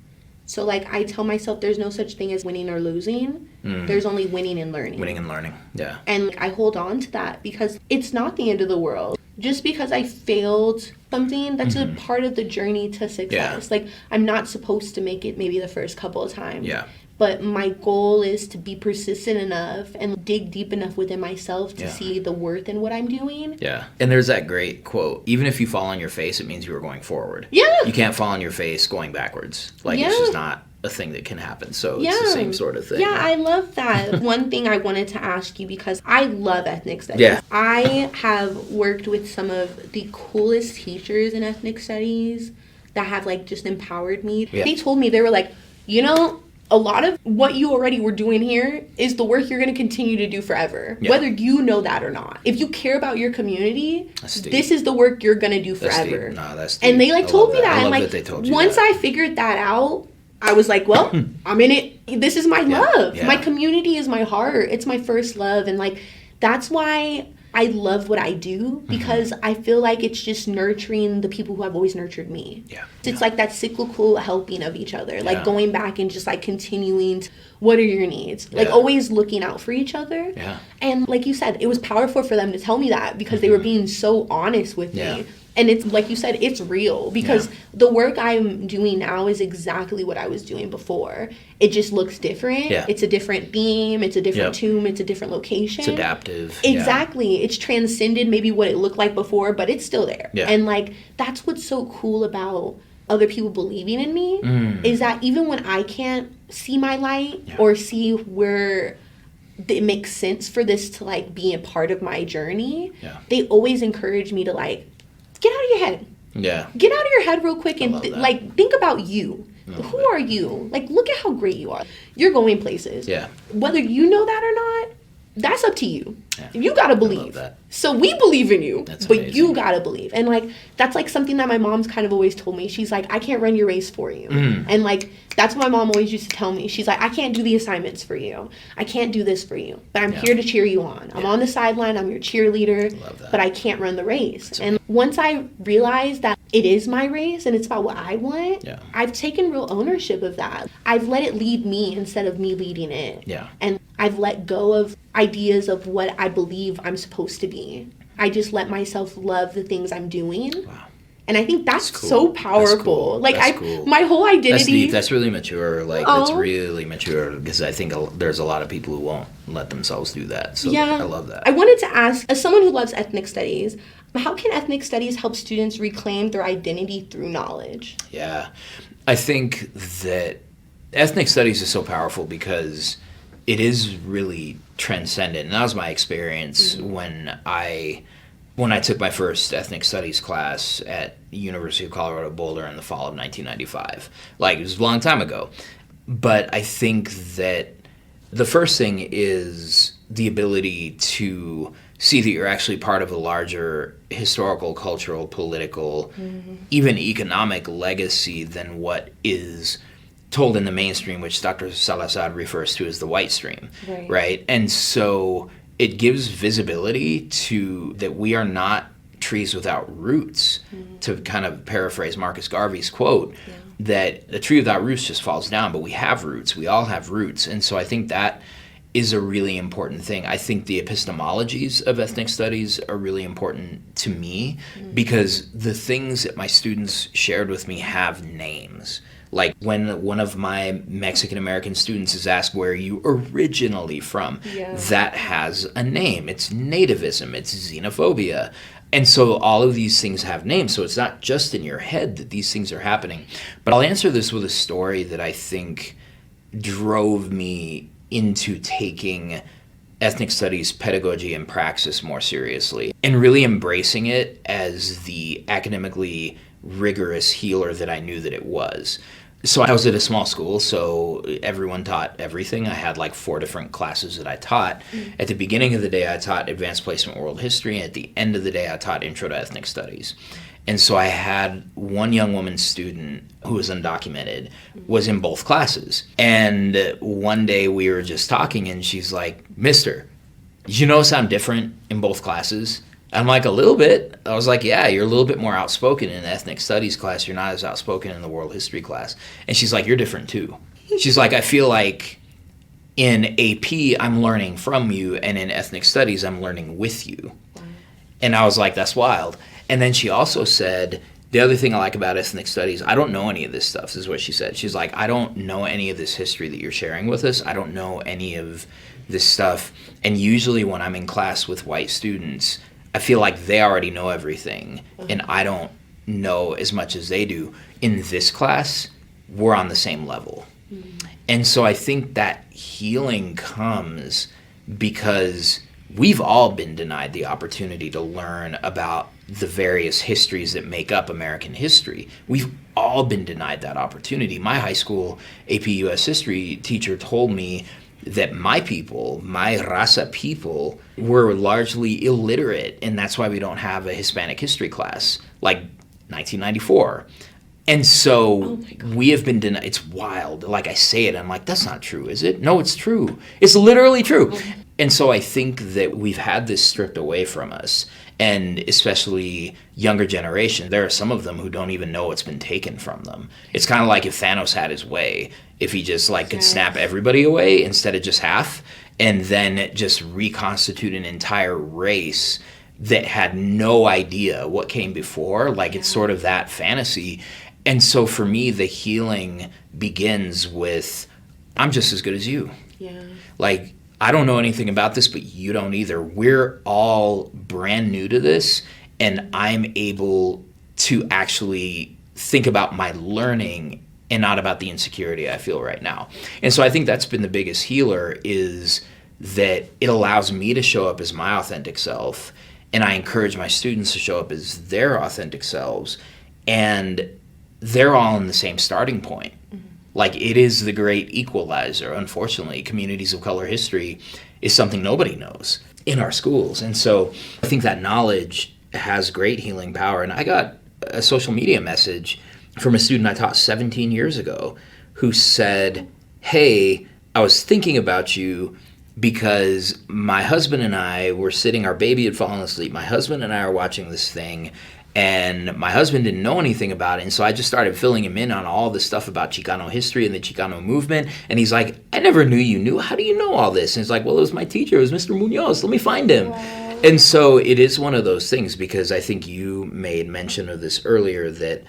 So, like, I tell myself there's no such thing as winning or losing. There's only winning and learning. Winning and learning, yeah. And like, I hold on to that because it's not the end of the world. Just because I failed something, that's a part of the journey to success. Like, I'm not supposed to make it maybe the first couple of times. Yeah. But my goal is to be persistent enough and dig deep enough within myself to see the worth in what I'm doing. Yeah. And there's that great quote, even if you fall on your face, it means you were going forward. Yeah. You can't fall on your face going backwards. Like, it's just not a thing that can happen. So it's the same sort of thing. Yeah, I love that. One thing I wanted to ask you, because I love ethnic studies. Yeah. I have worked with some of the coolest teachers in ethnic studies that have, like, just empowered me. Yeah. They told me, they were like, you know, a lot of what you already were doing here is the work you're going to continue to do forever, whether you know that or not. If you care about your community, this is the work you're going to do forever. That's deep. And they, like, told me that. I love and, like, that they told you once that. I figured that out, I was like, well, I'm in it. This is my love. My community is my heart. It's my first love. And, like, that's why I love what I do, because I feel like it's just nurturing the people who have always nurtured me. Yeah. It's like that cyclical helping of each other, like going back and just, like, continuing to, what are your needs? Like, always looking out for each other. Yeah. And like you said, it was powerful for them to tell me that, because they were being so honest with me. And it's, like you said, it's real, because the work I'm doing now is exactly what I was doing before. It just looks different. Yeah. It's a different theme. It's a different tune. It's a different location. It's adaptive. Exactly. Yeah. It's transcended maybe what it looked like before, but it's still there. Yeah. And, like, that's what's so cool about other people believing in me, is that even when I can't see my light or see where it makes sense for this to, like, be a part of my journey, they always encourage me to, like, get out of your head. Yeah. Get out of your head real quick and, like, think about you. Who are you? Like, look at how great you are. You're going places. Yeah. Whether you know that or not, that's up to you. Yeah. You gotta believe. So we believe in you, but you gotta believe. And, like, that's, like, something that my mom's kind of always told me. She's like, I can't run your race for you. And, like, that's what my mom always used to tell me. She's like, I can't do the assignments for you. I can't do this for you. But I'm here to cheer you on. I'm on the sideline. I'm your cheerleader. But I can't run the race. And once I realized that it is my race and it's about what I want, I've taken real ownership of that. I've let it lead me instead of me leading it. Yeah. And I've let go of ideas of what I believe I'm supposed to be. I just let myself love the things I'm doing. Wow. And I think that's cool. So powerful. That's cool. Like, cool. My whole identity. That's deep. That's really mature. Like, that's really mature, because I think there's a lot of people who won't let themselves do that. So I love that. I wanted to ask, as someone who loves ethnic studies, how can ethnic studies help students reclaim their identity through knowledge? Yeah. I think that ethnic studies is so powerful because it is really transcendent. And that was my experience when I took my first ethnic studies class at University of Colorado Boulder in the fall of 1995. Like, it was a long time ago. But I think that the first thing is the ability to see that you're actually part of a larger historical, cultural, political, even economic legacy than what is told in the mainstream, which Dr. Salazar refers to as the white stream, right? And so it gives visibility to that we are not trees without roots, to kind of paraphrase Marcus Garvey's quote, that a tree without roots just falls down, but we have roots. We all have roots. And so I think that is a really important thing. I think the epistemologies of ethnic studies are really important to me, because the things that my students shared with me have names. Like, when one of my Mexican-American students is asked, where are you originally from? That has a name. It's nativism. It's xenophobia. And so all of these things have names. So it's not just in your head that these things are happening. But I'll answer this with a story that I think drove me into taking ethnic studies pedagogy and praxis more seriously, and really embracing it as the academically rigorous healer that I knew that it was. So I was at a small school, so everyone taught everything. I had like 4 different classes that I taught. At the beginning of the day, I taught Advanced Placement World History, and at the end of the day, I taught Intro to Ethnic Studies. And so I had one young woman student who was undocumented, was in both classes. And one day we were just talking, and she's like, "Mister, did you notice I'm different in both classes?" I'm like, "A little bit." I was like, "Yeah, you're a little bit more outspoken in the ethnic studies class. You're not as outspoken in the world history class." And she's like, "You're different too." She's like, "I feel like in AP, I'm learning from you, and in ethnic studies, I'm learning with you." And I was like, "That's wild." And then she also said, "The other thing I like about ethnic studies, I don't know any of this stuff," is what she said. She's like, "I don't know any of this history that you're sharing with us. I don't know any of this stuff. And usually when I'm in class with white students, I feel like they already know everything, and I don't know as much as they do. In this class, we're on the same level." And so I think that healing comes because we've all been denied the opportunity to learn about the various histories that make up American history. We've all been denied that opportunity. My high school AP US history teacher told me that my people, my raza people, were largely illiterate, and that's why we don't have a Hispanic history class, like 1994. And so we have been denied. It's wild. Like I say it, I'm like, "That's not true, is it?" No, it's true. It's literally true. And so I think that we've had this stripped away from us, and especially younger generation. There are some of them who don't even know it's been taken from them. It's kind of like if Thanos had his way, if he just like could snap everybody away instead of just half, and then just reconstitute an entire race that had no idea what came before. Like it's sort of that fantasy. And so for me, the healing begins with, I'm just as good as you. Yeah. Like, I don't know anything about this, but you don't either. We're all brand new to this, and I'm able to actually think about my learning and not about the insecurity I feel right now. And so I think that's been the biggest healer, is that it allows me to show up as my authentic self, and I encourage my students to show up as their authentic selves, and they're all in the same starting point. Like, it is the great equalizer. Unfortunately, communities of color history is something nobody knows in our schools. And so I think that knowledge has great healing power. And I got a social media message from a student I taught 17 years ago who said, "Hey, I was thinking about you because my husband and I were sitting, our baby had fallen asleep. My husband and I are watching this thing, and my husband didn't know anything about it, and so I just started filling him in on all this stuff about Chicano history and the Chicano movement, and he's like, 'I never knew you knew. How do you know all this?' And he's like, 'Well, it was my teacher. It was Mr. Muñoz. Let me find him.'" Wow. And so it is one of those things, because I think you made mention of this earlier, that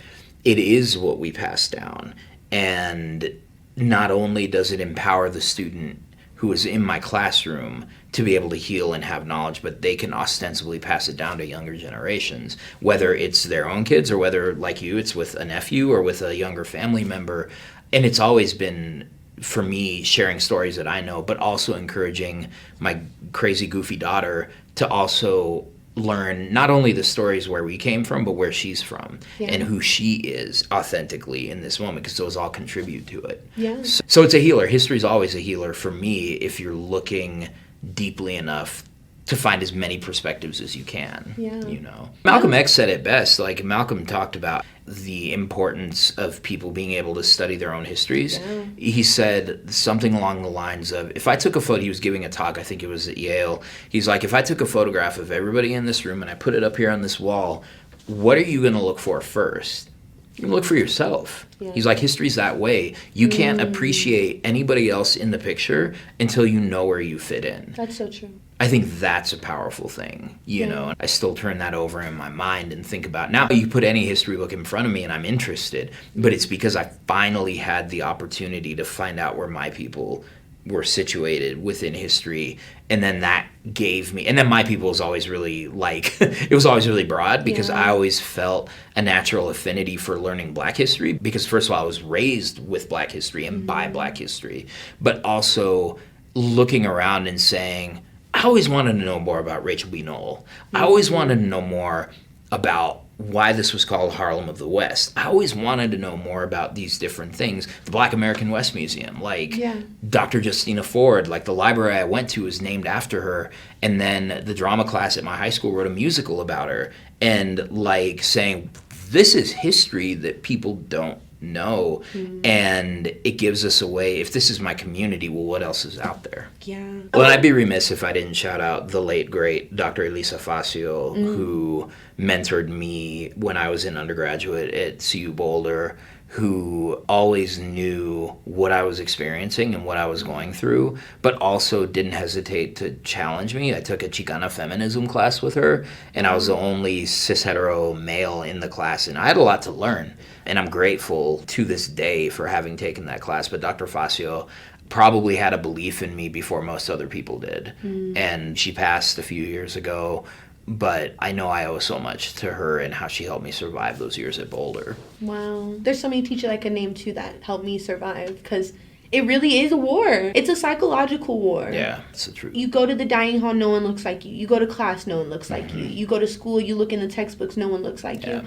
it is what we pass down. And not only does it empower the student who is in my classroom to be able to heal and have knowledge, but they can ostensibly pass it down to younger generations, whether it's their own kids or whether, like you, it's with a nephew or with a younger family member. And it's always been, for me, sharing stories that I know, but also encouraging my crazy, goofy daughter to also learn not only the stories where we came from, but where she's from, and who she is authentically in this moment, because those all contribute to it. Yeah. So it's a healer. History is always a healer for me if you're looking deeply enough to find as many perspectives as you can. Yeah. You know, Malcolm X said it best. Like, Malcolm talked about the importance of people being able to study their own histories. Yeah. He said something along the lines of, if I took a photo, he was giving a talk, I think it was at Yale. He's like, if I took a photograph of everybody in this room and I put it up here on this wall, what are you going to look for first? You look for yourself. Yeah. He's like, history's that way. You can't appreciate anybody else in the picture until you know where you fit in. That's so true. I think that's a powerful thing, you know. I still turn that over in my mind and think about, now you put any history book in front of me and I'm interested, but it's because I finally had the opportunity to find out where my people were situated within history, and then that gave me, and then my people was always really like, it was always really broad, because I always felt a natural affinity for learning Black history, because first of all, I was raised with Black history and by Black history, but also looking around and saying, I always wanted to know more about Rachel B. Noel. I always wanted to know more about why this was called Harlem of the West. I always wanted to know more about these different things. The Black American West Museum, like Dr. Justina Ford, like the library I went to is named after her. And then the drama class at my high school wrote a musical about her. And like saying, this is history that people don't know. And it gives us a way, if this is my community, well, what else is out there? Yeah. Well, I'd be remiss if I didn't shout out the late, great Dr. Elisa Facio, who mentored me when I was in undergraduate at CU Boulder, who always knew what I was experiencing and what I was going through, but also didn't hesitate to challenge me. I took a Chicana feminism class with her, and I was the only cis-hetero male in the class, and I had a lot to learn. And I'm grateful to this day for having taken that class. But Dr. Facio probably had a belief in me before most other people did. And she passed a few years ago. But I know I owe so much to her and how she helped me survive those years at Boulder. Wow. There's so many teachers I can name, too, that helped me survive. Because it really is a war. It's a psychological war. Yeah, it's the truth. You go to the dining hall, no one looks like you. You go to class, no one looks like you. You go to school, you look in the textbooks, no one looks like you.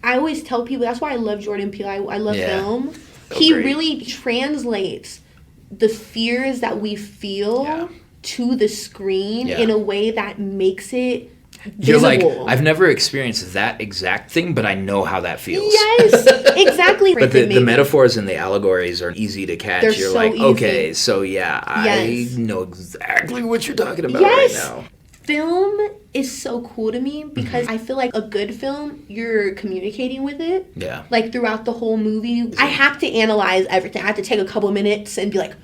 I always tell people, that's why I love Jordan Peele. I love film. He really translates the fears that we feel to the screen in a way that makes it visible. You're like, I've never experienced that exact thing, but I know how that feels. Yes, exactly. But the metaphors and the allegories are easy to catch. They're You're so like, easy. okay, so I know exactly what you're talking about right now. Film is so cool to me because I feel like a good film, you're communicating with it. Yeah. Like throughout the whole movie. I have to analyze everything. I have to take a couple minutes and be like,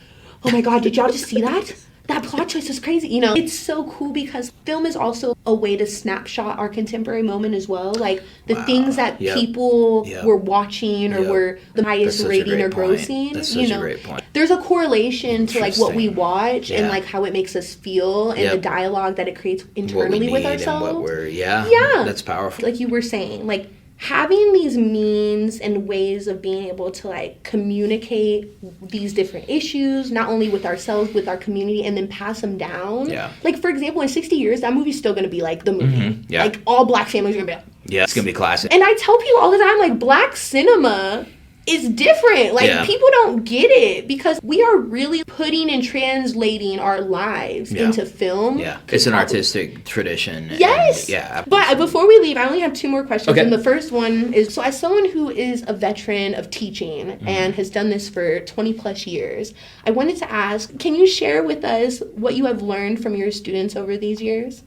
oh my God, did y'all just see that? That plot twist is crazy. You know, it's so cool because film is also a way to snapshot our contemporary moment as well. Like the things that people were watching or were the highest rating or grossing. That's such a great point. There's a correlation to like what we watch and like how it makes us feel and the dialogue that it creates internally with ourselves. And what we're, that's powerful. Like you were saying, like having these means and ways of being able to like communicate these different issues, not only with ourselves, with our community, and then pass them down. Yeah. Like for example, in 60 years, that movie's still gonna be like the movie. Yeah. Like all Black families are gonna be like, it's gonna be classic. And I tell people all the time, like Black cinema is different. Like people don't get it because we are really putting and translating our lives into film. Yeah, it's an artistic tradition. Yes. And, but before we leave, I only have two more questions. Okay. And the first one is, so as someone who is a veteran of teaching and has done this for 20 plus years, I wanted to ask, can you share with us what you have learned from your students over these years?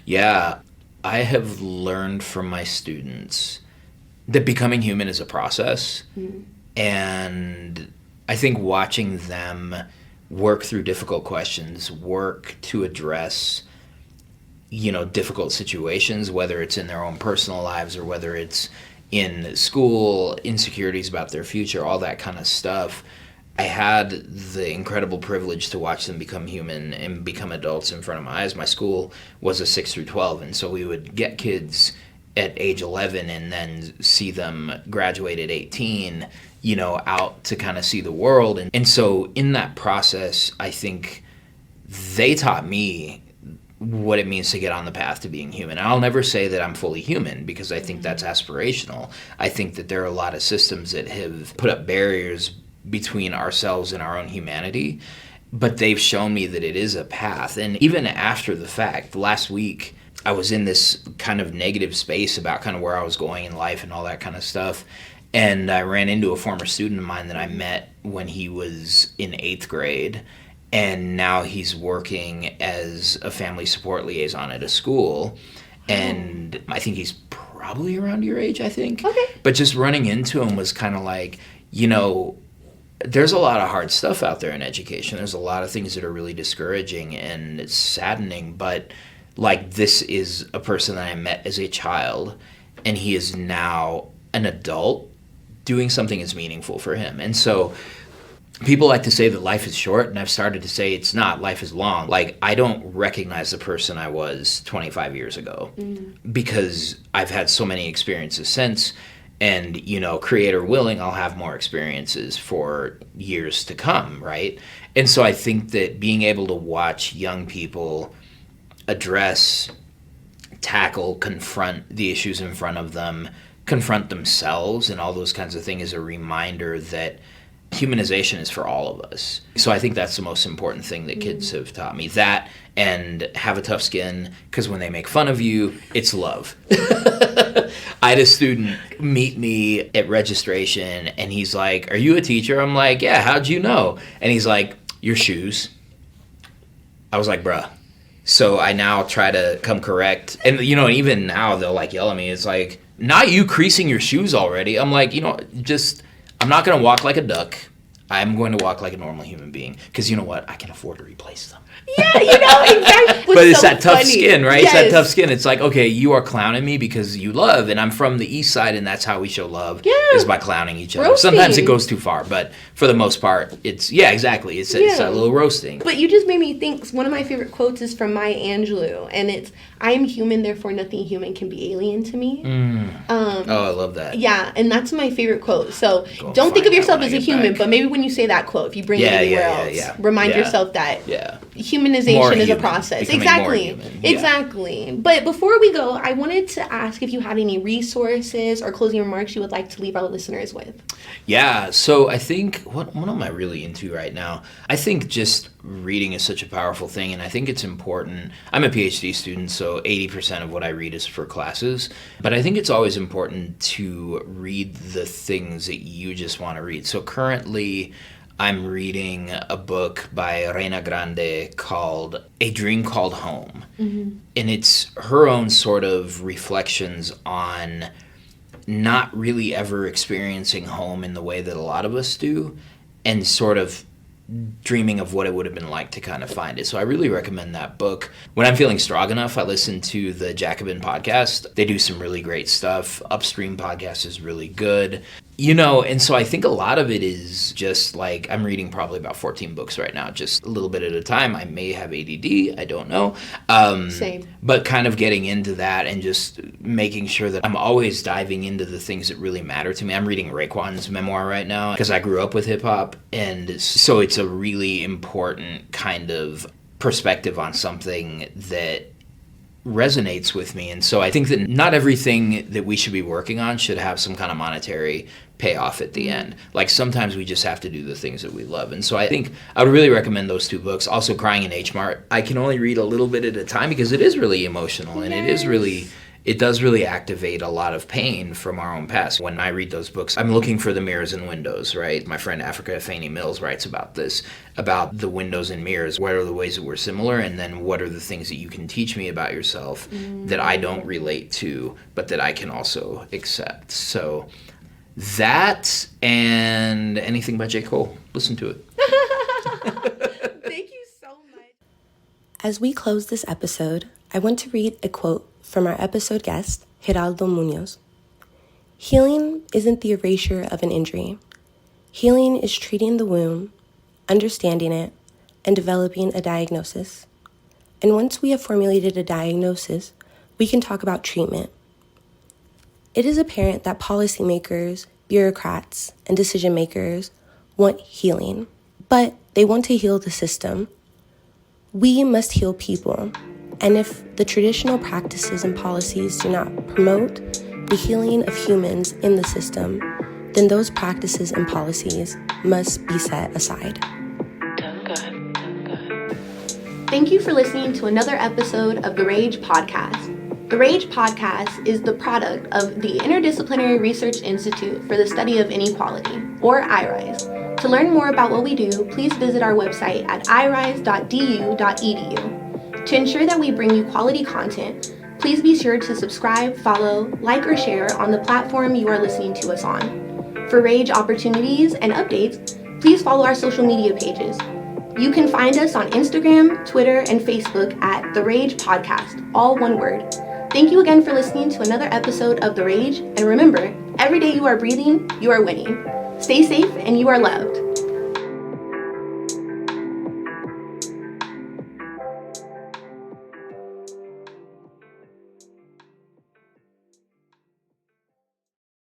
Yeah, I have learned from my students that becoming human is a process. And I think watching them work through difficult questions, work to address, difficult situations, whether it's in their own personal lives or whether it's in school, insecurities about their future, all that kind of stuff. I had the incredible privilege to watch them become human and become adults in front of my eyes. My school was a 6 through 12, and so we would get kids at age 11 and then see them graduate at 18, out to kind of see the world. And so in that process, I think they taught me what it means to get on the path to being human. And I'll never say that I'm fully human because I think that's aspirational. I think that there are a lot of systems that have put up barriers between ourselves and our own humanity, but they've shown me that it is a path. And even after the fact, last week, I was in this kind of negative space about kind of where I was going in life and all that kind of stuff. And I ran into a former student of mine that I met when he was in 8th grade. And now he's working as a family support liaison at a school. And I think he's probably around your age, I think. Okay. But just running into him was kind of like, there's a lot of hard stuff out there in education. There's a lot of things that are really discouraging and it's saddening, but like this is a person that I met as a child and he is now an adult doing something that's meaningful for him. And so people like to say that life is short, and I've started to say it's not. Life is long. Like, I don't recognize the person I was 25 years ago because I've had so many experiences since. And, creator willing, I'll have more experiences for years to come, right? And so I think that being able to watch young people address tackle, confront the issues in front of them, confront themselves, and all those kinds of things, is a reminder that humanization is for all of us. So I think that's the most important thing that kids have taught me. That, and have a tough skin, because when they make fun of you, it's love. I had a student meet me at registration, and he's like, "Are you a teacher?" I'm like, "Yeah, how'd you know?" And he's like, "Your shoes." I was like, "Bruh." So I now try to come correct. And, even now they'll like yell at me. It's like, "Not you creasing your shoes already." I'm like, I'm not going to walk like a duck. I'm going to walk like a normal human being. Because you know what? I can afford to replace them. Yeah, exactly. But it's that tough skin, right? Yes. It's that tough skin. It's like, okay, you are clowning me because you love, and I'm from the East Side, and that's how we show love, is by clowning each other. Roasting. Sometimes it goes too far, but for the most part, it's exactly. It's that little roasting. But you just made me think, one of my favorite quotes is from Maya Angelou, and it's, "I am human, therefore nothing human can be alien to me." I love that. Yeah, and that's my favorite quote. So don't think of yourself as a human, but maybe when you say that quote, if you bring it anywhere else, remind yourself that humanization is a process. Exactly. But before we go, I wanted to ask if you had any resources or closing remarks you would like to leave our listeners with. Yeah, so I think, what am I really into right now? I think just reading is such a powerful thing, and I think it's important. I'm a PhD student, so 80% of what I read is for classes, but I think it's always important to read the things that you just want to read. So currently, I'm reading a book by Reina Grande called A Dream Called Home. Mm-hmm. And it's her own sort of reflections on not really ever experiencing home in the way that a lot of us do, and sort of dreaming of what it would have been like to kind of find it. So I really recommend that book. When I'm feeling strong enough, I listen to the Jacobin podcast. They do some really great stuff. Upstream podcast is really good. And so I think a lot of it is just like, I'm reading probably about 14 books right now, just a little bit at a time. I may have ADD, I don't know. Same. But kind of getting into that and just making sure that I'm always diving into the things that really matter to me. I'm reading Raekwon's memoir right now because I grew up with hip hop. And so it's a really important kind of perspective on something that resonates with me. And so I think that not everything that we should be working on should have some kind of monetary payoff at the end. Like, sometimes we just have to do the things that we love. And so I think I would really recommend those two books. Also, Crying in H Mart. I can only read a little bit at a time because it is really emotional, and it does really activate a lot of pain from our own past. When I read those books, I'm looking for the mirrors and windows, right? My friend Africa Fannie Mills writes about this, about the windows and mirrors. What are the ways that we're similar? And then what are the things that you can teach me about yourself that I don't relate to, but that I can also accept? So that, and anything by J. Cole. Listen to it. Thank you so much. As we close this episode, I want to read a quote from our episode guest, Gerardo Muñoz. "Healing isn't the erasure of an injury. Healing is treating the wound, understanding it, and developing a diagnosis. And once we have formulated a diagnosis, we can talk about treatment. It is apparent that policymakers, bureaucrats, and decision makers want healing, but they want to heal the system. We must heal people. And if the traditional practices and policies do not promote the healing of humans in the system, then those practices and policies must be set aside." Thank you for listening to another episode of the R.A.G.E podcast. The R.A.G.E podcast is the product of the Interdisciplinary Research Institute for the Study of Inequality, or IRISE. To learn more about what we do, please visit our website at irise.du.edu. To ensure that we bring you quality content, please be sure to subscribe, follow, like, or share on the platform you are listening to us on. For R.A.G.E opportunities and updates, please follow our social media pages. You can find us on Instagram, Twitter, and Facebook at the R.A.G.E podcast, all one word. Thank you again for listening to another episode of the R.A.G.E, and remember, every day you are breathing, you are winning. Stay safe and you are loved.